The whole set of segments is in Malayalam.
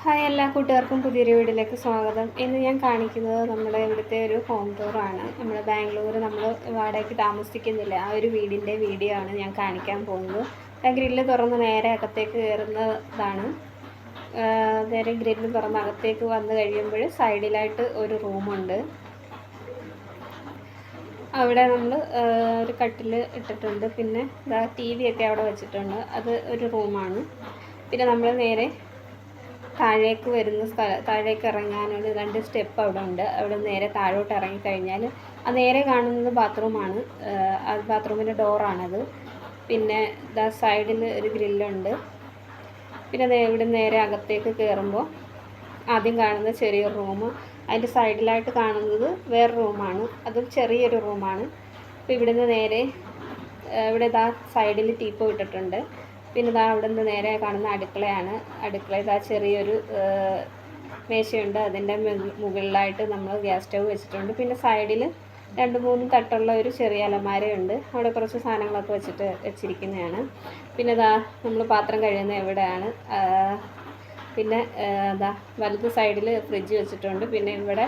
ഹായ് എല്ലാ കൂട്ടുകാർക്കും പുതിയൊരു വീഡിയോയിലേക്ക് സ്വാഗതം. ഇന്ന് ഞാൻ കാണിക്കുന്നത് നമ്മുടെ ഇവിടുത്തെ ഒരു ഹോം ടൂറാണ്. നമ്മൾ ബാംഗ്ലൂർ നമ്മൾ വാടകയ്ക്ക് താമസിക്കുന്നില്ല, ആ ഒരു വീടിൻ്റെ വീഡിയോ ആണ് ഞാൻ കാണിക്കാൻ പോകുന്നത്. ഗ്രില്ല് തുറന്ന് നേരെ അകത്തേക്ക് കയറുന്നതാണ്. നേരെ ഗ്രില്ല് തുറന്ന് അകത്തേക്ക് വന്നു കഴിയുമ്പോൾ സൈഡിലായിട്ട് ഒരു റൂമുണ്ട്. അവിടെ നമ്മൾ ഒരു കട്ടിൽ ഇട്ടിട്ടുണ്ട്. പിന്നെ ടി വി ഒക്കെ അവിടെ വെച്ചിട്ടുണ്ട്. അത് ഒരു റൂമാണ്. പിന്നെ നമ്മൾ നേരെ താഴേക്ക് വരുന്ന താഴേക്ക് ഇറങ്ങാനുള്ള 2 സ്റ്റെപ്പ് അവിടെ ഉണ്ട്. അവിടെ നേരെ താഴോട്ട് ഇറങ്ങിക്കഴിഞ്ഞാൽ ആ നേരെ കാണുന്നത് ബാത്റൂമാണ്. അത് ബാത്റൂമിൻ്റെ ഡോറാണത്. പിന്നെ സൈഡിൽ ഒരു ഗ്രില്ലുണ്ട്. പിന്നെ ഇവിടെ നേരെ അകത്തേക്ക് കയറുമ്പോൾ ആദ്യം കാണുന്ന ചെറിയൊരു റൂം, അതിൻ്റെ സൈഡിലായിട്ട് കാണുന്നത് വേറെ റൂമാണ്. അതും ചെറിയൊരു റൂമാണ്. അപ്പോൾ ഇവിടുന്ന് നേരെ ഇവിടെ സൈഡിൽ ടീപ്പോ ഇട്ടിട്ടുണ്ട്. പിന്നെ അവിടെ നിന്ന് നേരെ കാണുന്ന അടുക്കളയാണ്. അടുക്കള ചെറിയൊരു മേശയുണ്ട്. അതിൻ്റെ മുകളിലായിട്ട് നമ്മൾ ഗ്യാസ് സ്റ്റവ് വെച്ചിട്ടുണ്ട്. പിന്നെ സൈഡിൽ 2-3 തട്ടുള്ള ഒരു ചെറിയ അലമാരയുണ്ട്. അവിടെ കുറച്ച് സാധനങ്ങളൊക്കെ വെച്ചിരിക്കുന്നതാണ്. പിന്നെ നമ്മൾ പാത്രം കഴിയുന്ന എവിടെയാണ്. പിന്നെ വലത് സൈഡിൽ ഫ്രിഡ്ജ് വെച്ചിട്ടുണ്ട്. പിന്നെ ഇവിടെ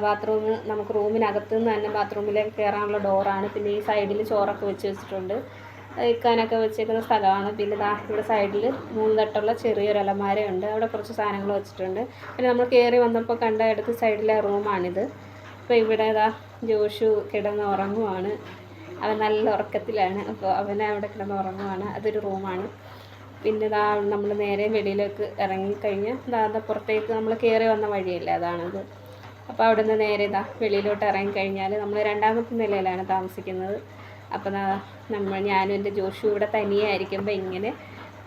ബാത്റൂം, നമുക്ക് റൂമിനകത്ത് നിന്ന് തന്നെ ബാത്റൂമിലേക്ക് കയറാനുള്ള ഡോറാണ്. പിന്നെ ഈ സൈഡിൽ ചോറൊക്കെ വെച്ചിട്ടുണ്ട്. ഇക്കാനൊക്കെ വെച്ചേക്കുന്ന സ്ഥലമാണ്. പിന്നെ ഇവിടെ സൈഡിൽ 3 തട്ടുള്ള ചെറിയൊരു അലമാരയുണ്ട്. അവിടെ കുറച്ച് സാധനങ്ങൾ വെച്ചിട്ടുണ്ട്. പിന്നെ നമ്മൾ കയറി വന്നപ്പോൾ കണ്ട അടുത്ത സൈഡിലെ റൂമാണിത്. അപ്പോൾ ഇവിടെ ജോഷു കിടന്ന് ഉറങ്ങുവാണ്. അവൻ നല്ല ഉറക്കത്തിലാണ്. അപ്പോൾ അവനെ അവിടെ കിടന്ന് ഉറങ്ങുവാണ്. അതൊരു റൂമാണ്. പിന്നെ നമ്മൾ നേരെ വെളിയിലേക്ക് ഇറങ്ങിക്കഴിഞ്ഞാൽ പുറത്തേക്ക് നമ്മൾ കയറി വന്ന വഴിയല്ലേ, അതാണത്. അപ്പോൾ അവിടെ നിന്ന് നേരെ വെളിയിലോട്ട് ഇറങ്ങിക്കഴിഞ്ഞാൽ നമ്മൾ 2ാമത്തെ നിലയിലാണ് താമസിക്കുന്നത്. അപ്പം ഞാനും എൻ്റെ ജോഷു ഇവിടെ തനിയായിരിക്കുമ്പോൾ ഇങ്ങനെ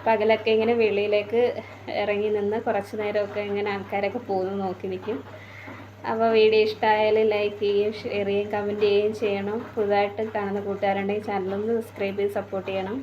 പകലൊക്കെ ഇങ്ങനെ വെളിയിലേക്ക് ഇറങ്ങി നിന്ന് കുറച്ച് നേരമൊക്കെ ഇങ്ങനെ ആൾക്കാരൊക്കെ പോകുന്നു നോക്കി നിൽക്കും. അപ്പോൾ വീഡിയോ ഇഷ്ടമായാൽ ലൈക്ക് ചെയ്യുകയും ഷെയർ ചെയ്യുകയും കമൻറ്റ് ചെയ്യുകയും ചെയ്യണം. പുതുതായിട്ട് കാണുന്ന കൂട്ടുകാരുണ്ടെങ്കിൽ ചാനലൊന്ന് സബ്സ്ക്രൈബ് ചെയ്ത് സപ്പോർട്ട് ചെയ്യണം.